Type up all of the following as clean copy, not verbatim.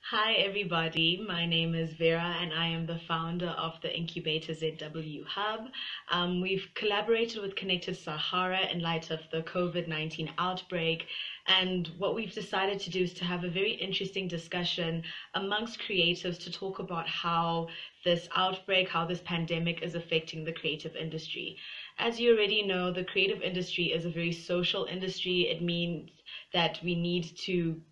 Hi, everybody. My name is Vera, and I am the founder of the Incubator ZW Hub. We've collaborated with Connected Sahara in light of the COVID-19 outbreak. And what we've decided to do is to have a very interesting discussion amongst creatives to talk about how this outbreak, how this pandemic is affecting the creative industry. As you already know, the creative industry is a very social industry. It means that we need to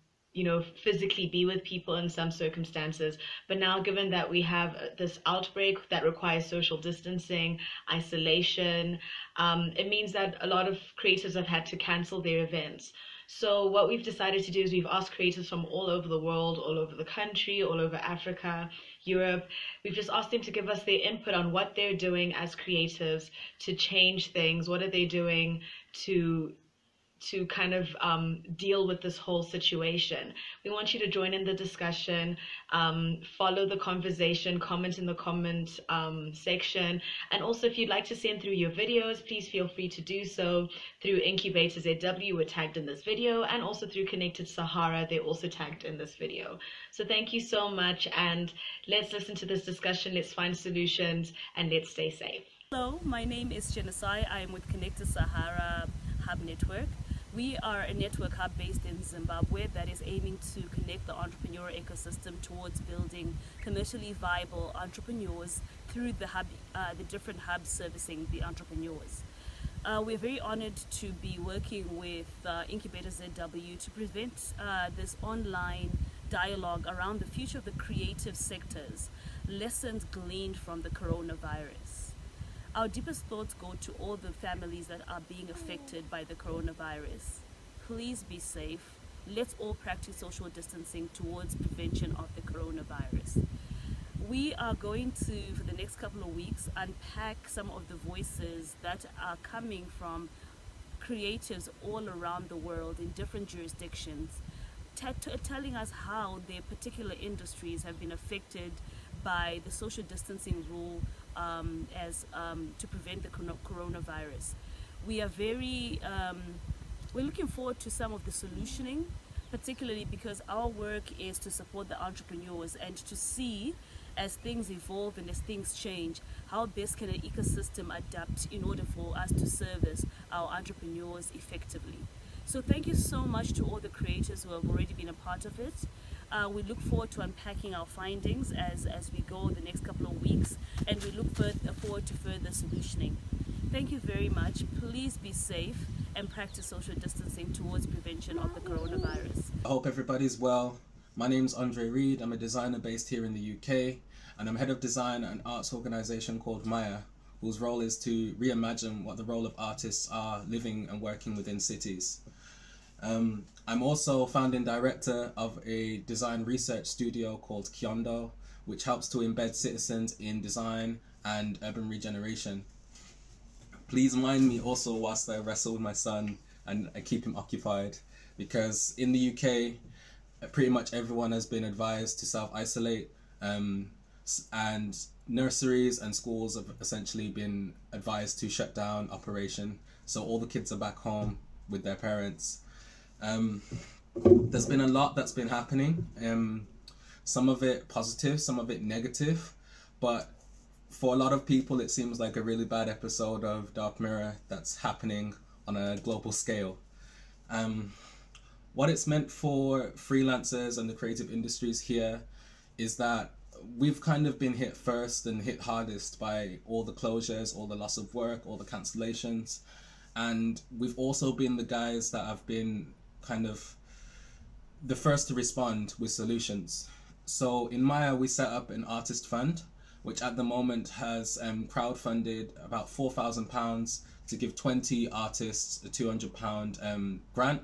physically be with people in some circumstances. But now, given that we have this outbreak that requires social distancing, isolation, it means that a lot of creators have had to cancel their events. So what we've decided to do is we've asked creators from all over the world, all over the country, all over Africa, Europe. We've just asked them to give us their input on what they're doing as creatives to change things. What are they doing to kind of deal with this whole situation. We want you to join in the discussion, follow the conversation, comment in the comment section. And also, if you'd like to send through your videos, please feel free to do so through Incubator ZW, we're tagged in this video, and also through Connected Sahara, they're also tagged in this video. So thank you so much, and let's listen to this discussion, let's find solutions, and let's stay safe. Hello, my name is Genesai. I am with Connected Sahara Hub Network. We are a network hub based in Zimbabwe that is aiming to connect the entrepreneur ecosystem towards building commercially viable entrepreneurs through the different hubs servicing the entrepreneurs. We're very honored to be working with Incubator ZW to present this online dialogue around the future of the creative sectors, lessons gleaned from the coronavirus. Our deepest thoughts go to all the families that are being affected by the coronavirus. Please be safe. Let's all practice social distancing towards prevention of the coronavirus. We are going to, for the next couple of weeks, unpack some of the voices that are coming from creatives all around the world in different jurisdictions, telling us how their particular industries have been affected by the social distancing rule to prevent the coronavirus. We are we're looking forward to some of the solutioning, particularly because our work is to support the entrepreneurs and to see, as things evolve and as things change, how best can an ecosystem adapt in order for us to service our entrepreneurs effectively. So thank you so much to all the creators who have already been a part of it. We look forward to unpacking our findings as we go the next couple of weeks, and we look forward to further solutioning. Thank you very much. Please be safe and practice social distancing towards prevention of the coronavirus. I hope everybody's well. My name's Andre Reed. I'm a designer based here in the UK, and I'm head of design at an arts organisation called Maya, whose role is to reimagine what the role of artists are living and working within cities. I'm also founding director of a design research studio called Kyondo, which helps to embed citizens in design and urban regeneration. Please mind me also whilst I wrestle with my son and I keep him occupied, because in the UK, pretty much everyone has been advised to self-isolate, and nurseries and schools have essentially been advised to shut down operation. So all the kids are back home with their parents. There's been a lot that's been happening, some of it positive, some of it negative, but for a lot of people it seems like a really bad episode of Dark Mirror that's happening on a global scale. What it's meant for freelancers and the creative industries here is that we've kind of been hit first and hit hardest by all the closures, all the loss of work, all the cancellations, and we've also been the guys that have been kind of the first to respond with solutions. So in Maya, we set up an artist fund, which at the moment has crowdfunded about £4,000 to give 20 artists a £200 grant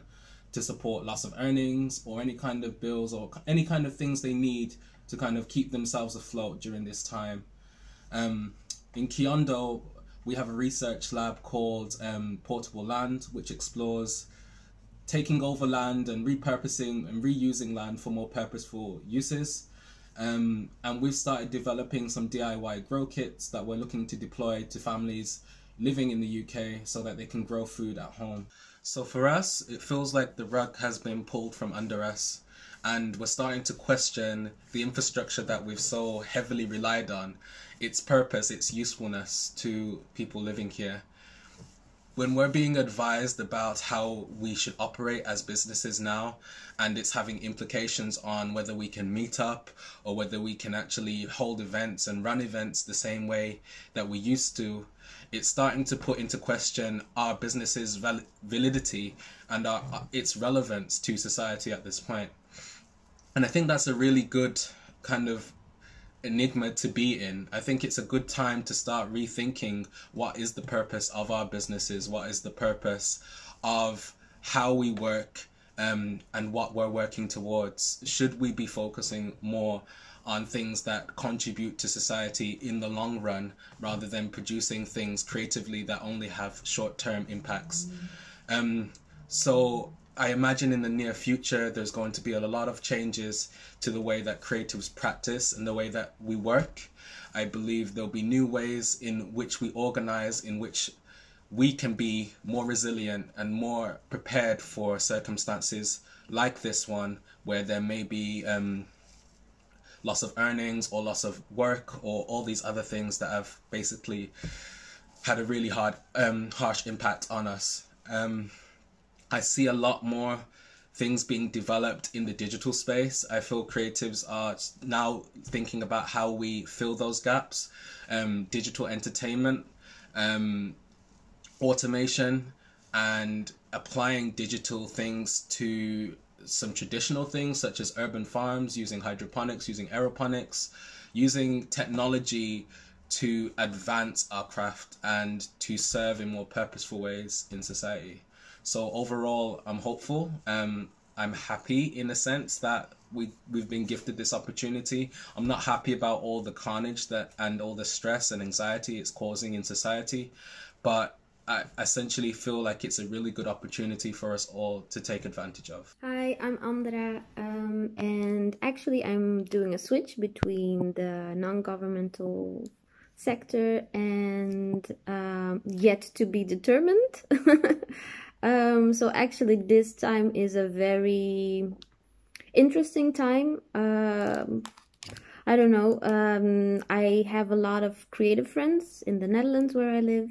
to support loss of earnings or any kind of bills or any kind of things they need to kind of keep themselves afloat during this time. In Kyondo, we have a research lab called Portable Land, which explores taking over land and repurposing and reusing land for more purposeful uses. And we've started developing some DIY grow kits that we're looking to deploy to families living in the UK so that they can grow food at home. So for us, it feels like the rug has been pulled from under us, and we're starting to question the infrastructure that we've so heavily relied on, its purpose, its usefulness to people living here. When we're being advised about how we should operate as businesses now, and it's having implications on whether we can meet up or whether we can actually hold events and run events the same way that we used to, it's starting to put into question our business's validity and its relevance to society at this point. And I think that's a really good kind of enigma to be in. I think it's a good time to start rethinking what is the purpose of our businesses, what is the purpose of how we work, and what we're working towards. Should we be focusing more on things that contribute to society in the long run rather than producing things creatively that only have short-term impacts? So I imagine in the near future there's going to be a lot of changes to the way that creatives practice and the way that we work. I believe there'll be new ways in which we organize, in which we can be more resilient and more prepared for circumstances like this one, where there may be loss of earnings or loss of work or all these other things that have basically had a really harsh impact on us. I see a lot more things being developed in the digital space. I feel creatives are now thinking about how we fill those gaps. Digital entertainment, automation, and applying digital things to some traditional things such as urban farms, using hydroponics, using aeroponics, using technology to advance our craft and to serve in more purposeful ways in society. So overall, I'm hopeful. I'm happy in a sense that we've been gifted this opportunity. I'm not happy about all the carnage and all the stress and anxiety it's causing in society, but I essentially feel like it's a really good opportunity for us all to take advantage of. Hi, I'm Andra, and actually I'm doing a switch between the non-governmental sector and yet to be determined. So actually this time is a very interesting time. I don't know, I have a lot of creative friends in the Netherlands where I live,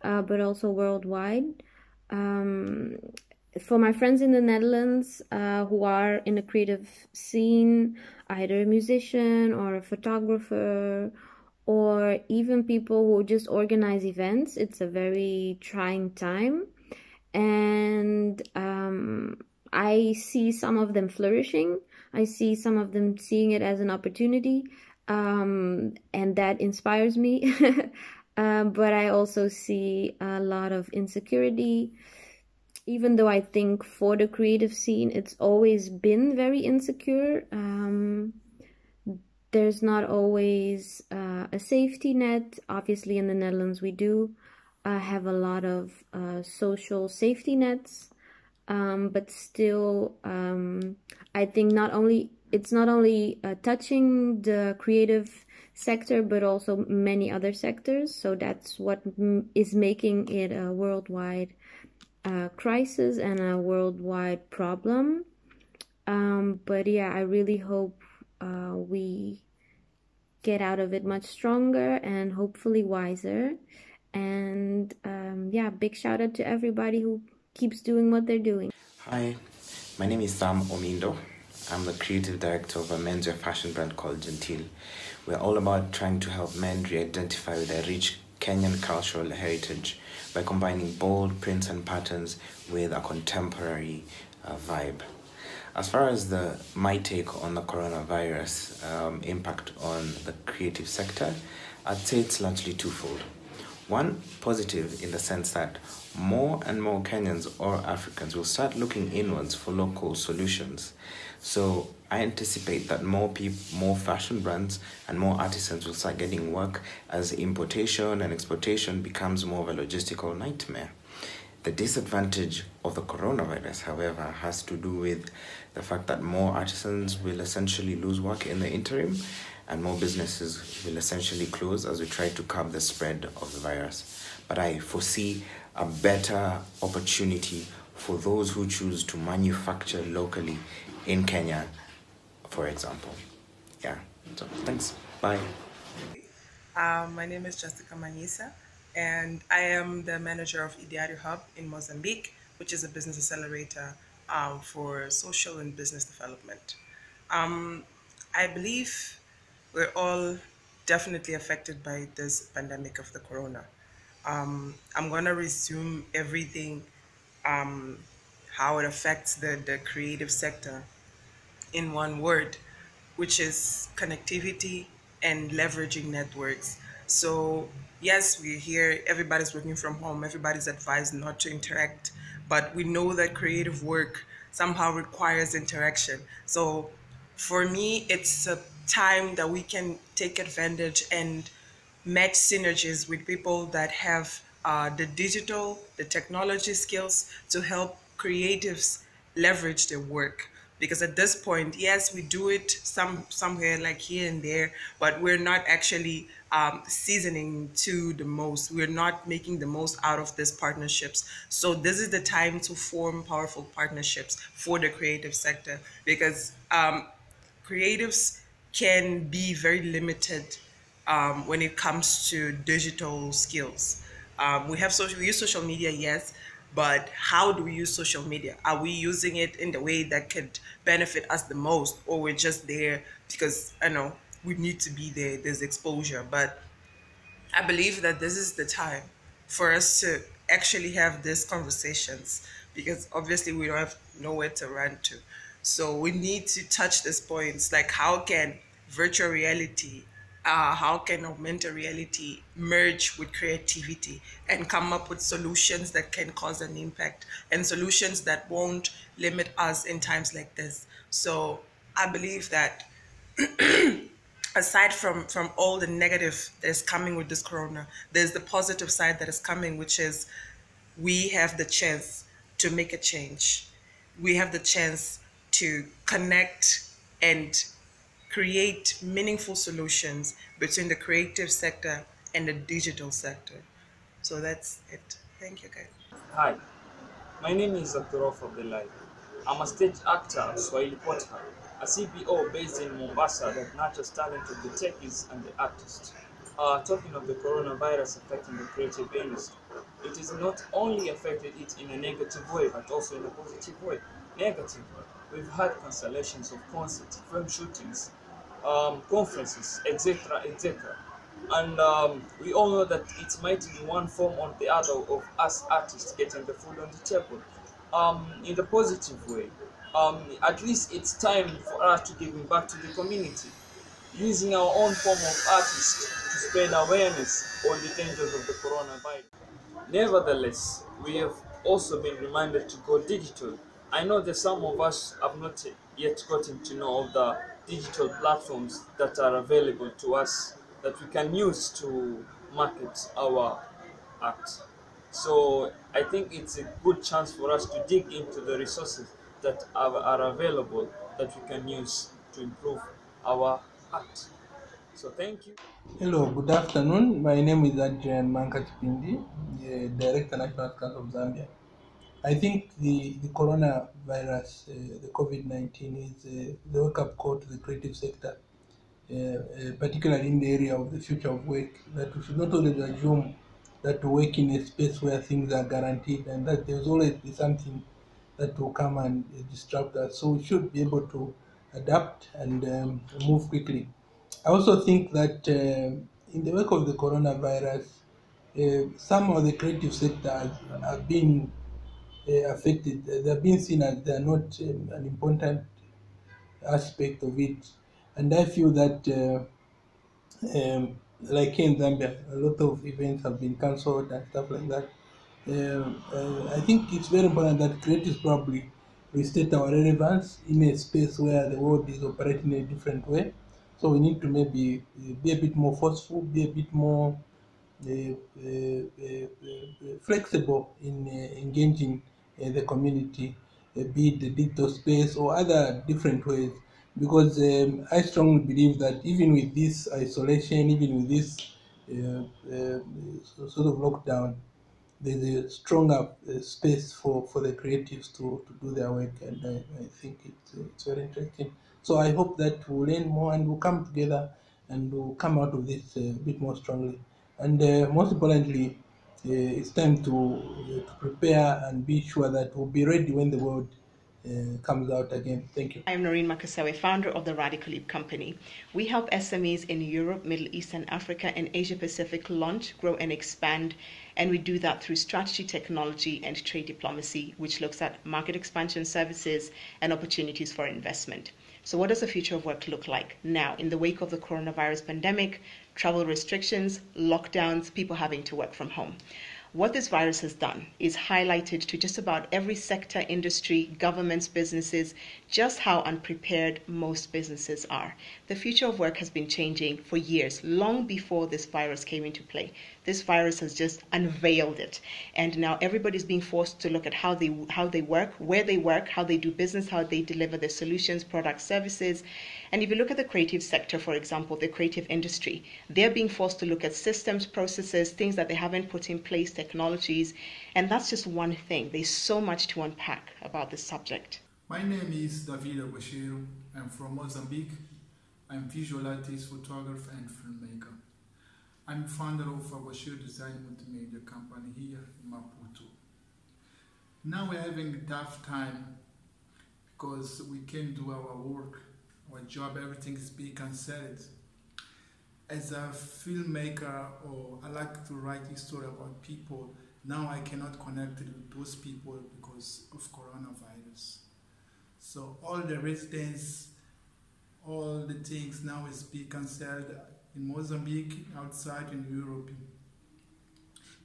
but also worldwide. For my friends in the Netherlands who are in the creative scene, either a musician or a photographer, or even people who just organize events, it's a very trying time. And I see some of them flourishing. I see some of them seeing it as an opportunity, and that inspires me. But I also see a lot of insecurity, even though I think for the creative scene it's always been very insecure. There's not always a safety net. Obviously in the Netherlands we do have a lot of social safety nets, but still I think it's not only touching the creative sector but also many other sectors. So that's what is making it a worldwide crisis and a worldwide problem. But yeah, I really hope we get out of it much stronger and hopefully wiser. And yeah, big shout out to everybody who keeps doing what they're doing. Hi, my name is Sam Omindo. I'm the creative director of a menswear fashion brand called Gentile. We're all about trying to help men re-identify with their rich Kenyan cultural heritage by combining bold prints and patterns with a contemporary vibe. As far as my take on the coronavirus impact on the creative sector, I'd say it's largely twofold. One, positive in the sense that more and more Kenyans or Africans will start looking inwards for local solutions. So I anticipate that more fashion brands and more artisans will start getting work as importation and exportation becomes more of a logistical nightmare. The disadvantage of the coronavirus, however, has to do with the fact that more artisans will essentially lose work in the interim, and more businesses will essentially close as we try to curb the spread of the virus. But I foresee a better opportunity for those who choose to manufacture locally in Kenya for example. Yeah, so thanks. Bye. My name is Jessica Manisa, and I am the manager of Ideating Hub in Mozambique, which is a business accelerator for social and business development. Um, I believe we're all definitely affected by this pandemic of the corona. I'm going to resume everything, um, how it affects the creative sector in one word, which is connectivity and leveraging networks. So, yes, we're here, everybody's working from home, everybody's advised not to interact, but we know that creative work somehow requires interaction. So, for me, it's a time that we can take advantage and match synergies with people that have the digital, the technology skills to help creatives leverage their work. Because at this point, yes, we do it somewhere like here and there, but we're not actually seasoning to the most. We're not making the most out of these partnerships. So this is the time to form powerful partnerships for the creative sector, because creatives can be very limited when it comes to digital skills. We use social media, yes, but how do we use social media? Are we using it in the way that could benefit us the most, or we're just there because I know we need to be there? There's exposure, but I believe that this is the time for us to actually have these conversations, because obviously we don't have nowhere to run to. So we need to touch these points, like how can virtual reality, how can augmented reality merge with creativity and come up with solutions that can cause an impact, and solutions that won't limit us in times like this. So I believe that aside from all the negative that is coming with this corona, there's the positive side that is coming, which is we have the chance to make a change. We have the chance to connect and create meaningful solutions between the creative sector and the digital sector. So that's it. Thank you, guys. Hi, my name is Abdurrauf Abdullahi. I'm a stage actor, Swahili Potter, a CBO based in Mombasa that nurtures talent of the techies and the artists. Talking of the coronavirus affecting the creative industry, it is not only affected it in a negative way, but also in a positive way. Negative, we've had cancellations of concerts, film shootings, conferences, etc., etc. And we all know that it might be one form or the other of us artists getting the food on the table. In the positive way, at least it's time for us to give back to the community, using our own form of artists to spread awareness on the dangers of the coronavirus. Nevertheless, we have also been reminded to go digital. I know that some of us have not yet gotten to know of the digital platforms that are available to us that we can use to market our art. So I think it's a good chance for us to dig into the resources that are available that we can use to improve our art. So thank you. Hello, good afternoon. My name is Adrian Mankachipindi, the Director National Council of Zambia. I think the coronavirus, the COVID-19, is the wake-up call to the creative sector, particularly in the area of the future of work, that we should not always assume that we work in a space where things are guaranteed and that there's always be something that will come and disrupt us. So we should be able to adapt and move quickly. I also think that in the wake of the coronavirus, some of the creative sectors have been affected. They're being seen as they're not an important aspect of it. And I feel that, like here in Zambia, a lot of events have been cancelled and stuff like that. I think it's very important that creatives probably restate our relevance in a space where the world is operating in a different way. So we need to maybe be a bit more forceful, be a bit more flexible in engaging the community, be it the digital space or other different ways. Because I strongly believe that even with this isolation, even with this sort of lockdown, there's a stronger space for the creatives to do their work, and I think it's very interesting. So I hope that we'll learn more and we'll come together and we'll come out of this a bit more strongly. And most importantly, it's time to prepare and be sure that we'll be ready when the world comes out again. Thank you. I'm Noreen Makasawe, founder of the Radical Leap Company. We help SMEs in Europe, Middle East, and Africa and Asia Pacific launch, grow, and expand. And we do that through strategy, technology, and trade diplomacy, which looks at market expansion services and opportunities for investment. So, what does the future of work look like now in the wake of the coronavirus pandemic, travel restrictions, lockdowns, people having to work from home? What this virus has done is highlighted to just about every sector, industry, governments, businesses, just how unprepared most businesses are. The future of work has been changing for years, long before this virus came into play. This virus has just unveiled it. And now everybody's being forced to look at how they work, where they work, how they do business, how they deliver their solutions, products, services. And if you look at the creative sector, for example, the creative industry, they're being forced to look at systems, processes, things that they haven't put in place, technologies. And that's just one thing. There's so much to unpack about this subject. My name is David Bashir. I'm from Mozambique. I'm visual artist, photographer, and filmmaker. I'm founder of Bashir Design Multimedia Company here in Maputo. Now we're having a tough time because we can't do our work, our job, everything is being cancelled. As a filmmaker, or I like to write a story about people, now I cannot connect with those people because of coronavirus. So all the residents, all the things now is being cancelled in Mozambique, outside in Europe.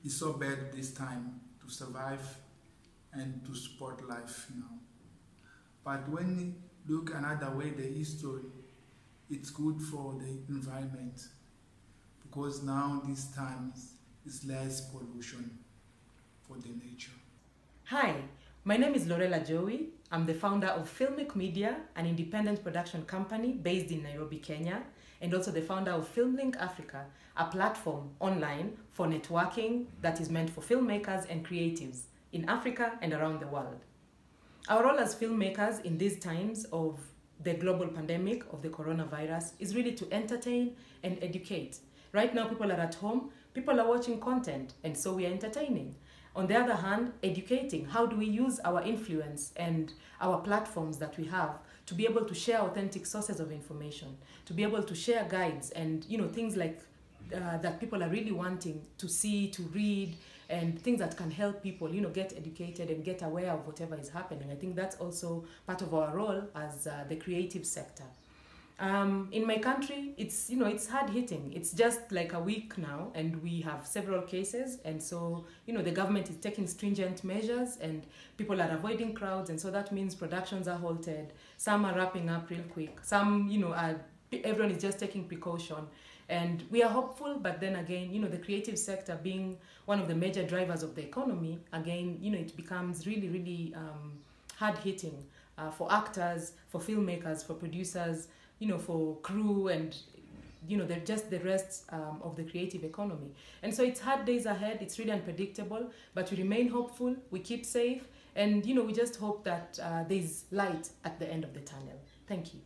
It's so bad this time to survive and to support life now. But when you look another way, the history, it's good for the environment because now these times is less pollution for the nature. Hi, my name is Lorella Joey. I'm the founder of Filmic Media, an independent production company based in Nairobi, Kenya, and also the founder of Filmlink Africa, a platform online for networking that is meant for filmmakers and creatives in Africa and around the world. Our role as filmmakers in these times of the global pandemic of the coronavirus is really to entertain and educate. Right now, people are at home, people are watching content, and so we are entertaining. On the other hand, educating. How do we use our influence and our platforms that we have to be able to share authentic sources of information, to be able to share guides and things like that people are really wanting to see, to read, and things that can help people get educated and get aware of whatever is happening. I think that's also part of our role as the creative sector. In my country, it's hard hitting. It's just like a week now, and we have several cases, and so the government is taking stringent measures, and people are avoiding crowds, and so that means productions are halted. Some are wrapping up real quick. Some, everyone is just taking precaution, and we are hopeful. But then again, the creative sector being one of the major drivers of the economy, again, it becomes really, really hard hitting for actors, for filmmakers, for producers. For crew and, they're just the rest of the creative economy. And so it's hard days ahead. It's really unpredictable, but we remain hopeful. We keep safe. And, we just hope that there's light at the end of the tunnel. Thank you.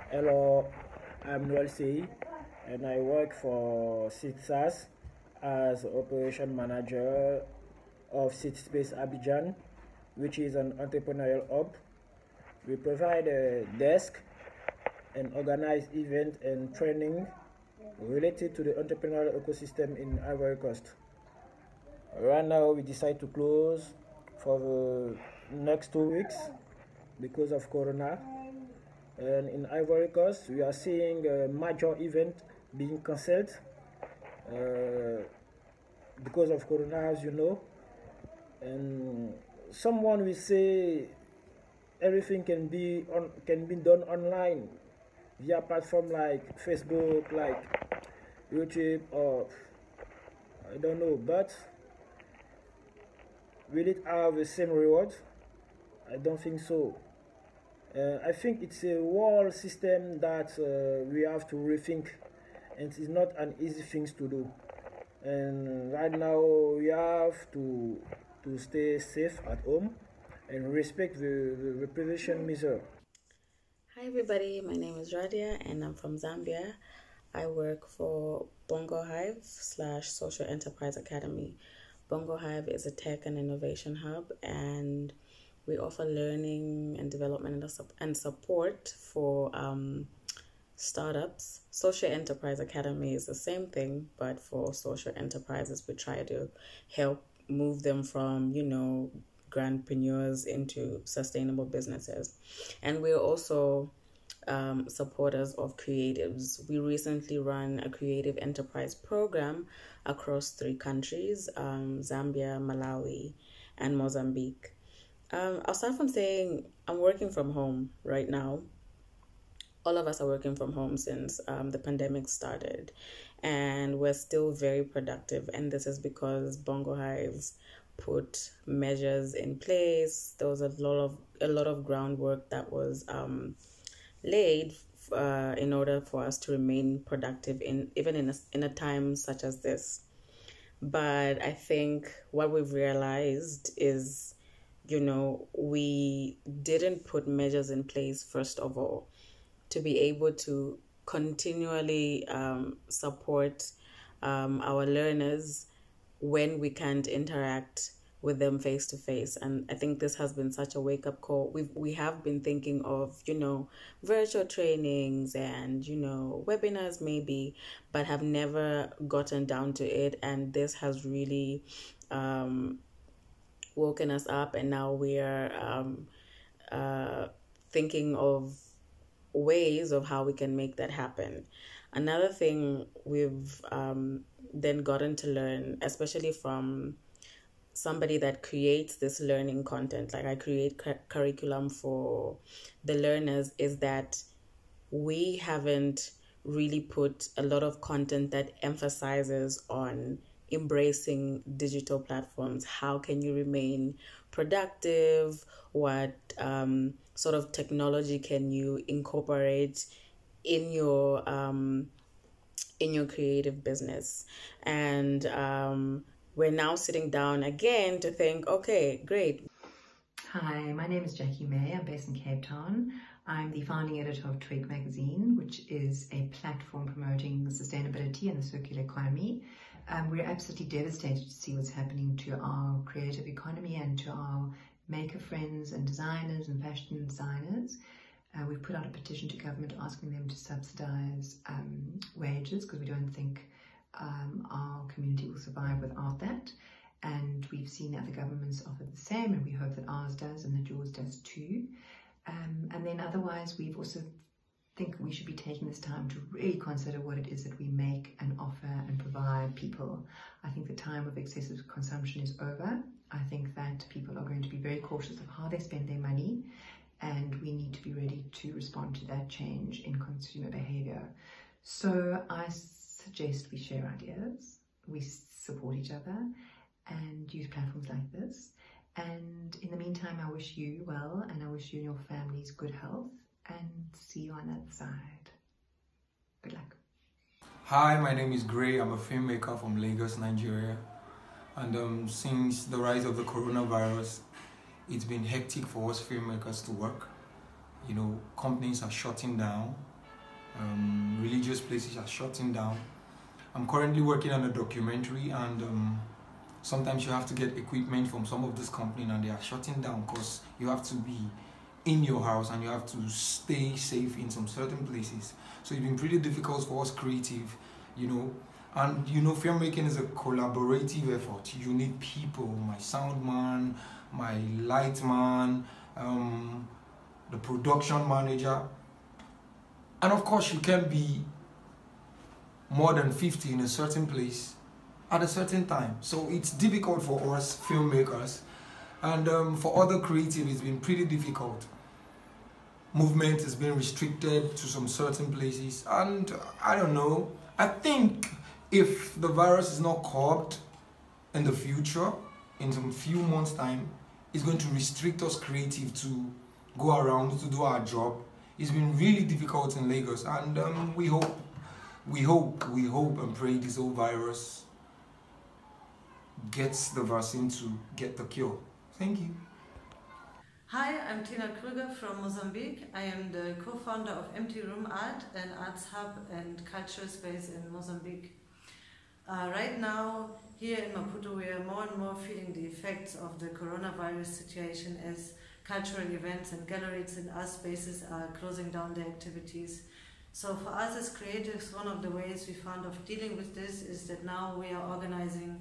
Hello, I'm Noel, and I work for CITSAS as Operation Manager of CitySpace Abidjan, which is an entrepreneurial hub. We provide a desk and organize events and training related to the entrepreneurial ecosystem in Ivory Coast. Right now we decide to close for the next 2 weeks because of Corona. And in Ivory Coast we are seeing a major event being cancelled because of Corona, as you know. And someone will say everything can be done online via platform like Facebook, like YouTube, or I don't know, but will it have the same reward? I don't think so. I think it's a world system that we have to rethink, and it's not an easy thing to do. And right now, we have to stay safe at home and respect the prevention measure. Hi everybody, my name is Radia and I'm from Zambia. I work for Bongo Hive slash Social Enterprise Academy. Bongo Hive is a tech and innovation hub, and we offer learning and development and support for startups. Social Enterprise Academy is the same thing, but for social enterprises, we try to help move them from, grandpreneurs into sustainable businesses. And we're also supporters of creatives. We recently run a creative enterprise program across 3 countries, Zambia, Malawi, and Mozambique. I'll start from saying I'm working from home right now. All of us are working from home since the pandemic started, and we're still very productive. And this is because Bongo Hives put measures in place. There was a lot of groundwork that was laid in order for us to remain productive even in a time such as this. But I think what we've realized is, we didn't put measures in place, first of all, to be able to continually support our learners when we can't interact with them face to face. And I think this has been such a wake up call. We have been thinking of, virtual trainings and, webinars maybe, but have never gotten down to it. And this has really woken us up, and now we are thinking of ways of how we can make that happen. Another thing we've then gotten to learn, especially from somebody that creates this learning content, like I create curriculum for the learners, is that we haven't really put a lot of content that emphasizes on embracing digital platforms. How can you remain productive? What sort of technology can you incorporate in your creative business? And we're now sitting down again to think, okay, great. Hi, my name is Jackie May. I'm based in Cape Town. I'm the founding editor of Twig magazine, which is a platform promoting sustainability and the circular economy. We're absolutely devastated to see what's happening to our creative economy and to our maker friends and designers and fashion designers. We've put out a petition to government asking them to subsidize wages, because we don't think our community will survive without that. And we've seen other governments offer the same, and we hope that ours does and that yours does too. And then otherwise, we've also think we should be taking this time to really consider what it is that we make and offer and provide people. I think the time of excessive consumption is over. I think that people are going to be very cautious of how they spend their money, and we need to be ready to respond to that change in consumer behavior. So I suggest we share ideas, we support each other, and use platforms like this. And in the meantime, I wish you well, and I wish you and your families good health, and see you on that side. Good luck. Hi, my name is Gray. I'm a filmmaker from Lagos, Nigeria. And since the rise of the coronavirus, it's been hectic for us filmmakers to work. Companies are shutting down. Religious places are shutting down. I'm currently working on a documentary, and sometimes you have to get equipment from some of these companies, and they are shutting down because you have to be in your house and you have to stay safe in some certain places. So it's been pretty difficult for us creative, And filmmaking is a collaborative effort. You need people, my sound man, my light man, the production manager. And of course, you can be more than 50 in a certain place at a certain time. So it's difficult for us filmmakers. And for other creative, it's been pretty difficult. Movement has been restricted to some certain places. And I don't know, I think if the virus is not curbed in the future, in some few months' time, it's going to restrict us creative to go around to do our job. It's been really difficult in Lagos, and we hope and pray this whole virus gets the vaccine to get the cure. Thank you. Hi, I'm Tina Krüger from Mozambique. I am the co-founder of Empty Room Art, an arts hub and cultural space in Mozambique. Right now, here in Maputo, we are more and more feeling the effects of the coronavirus situation as cultural events and galleries in art spaces are closing down their activities. So for us as creatives, one of the ways we found of dealing with this is that now we are organizing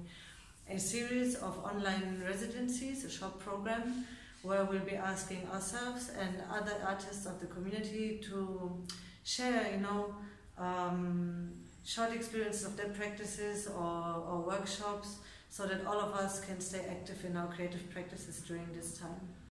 a series of online residencies, a shop program, where we'll be asking ourselves and other artists of the community to share, short experiences of their practices or workshops so that all of us can stay active in our creative practices during this time.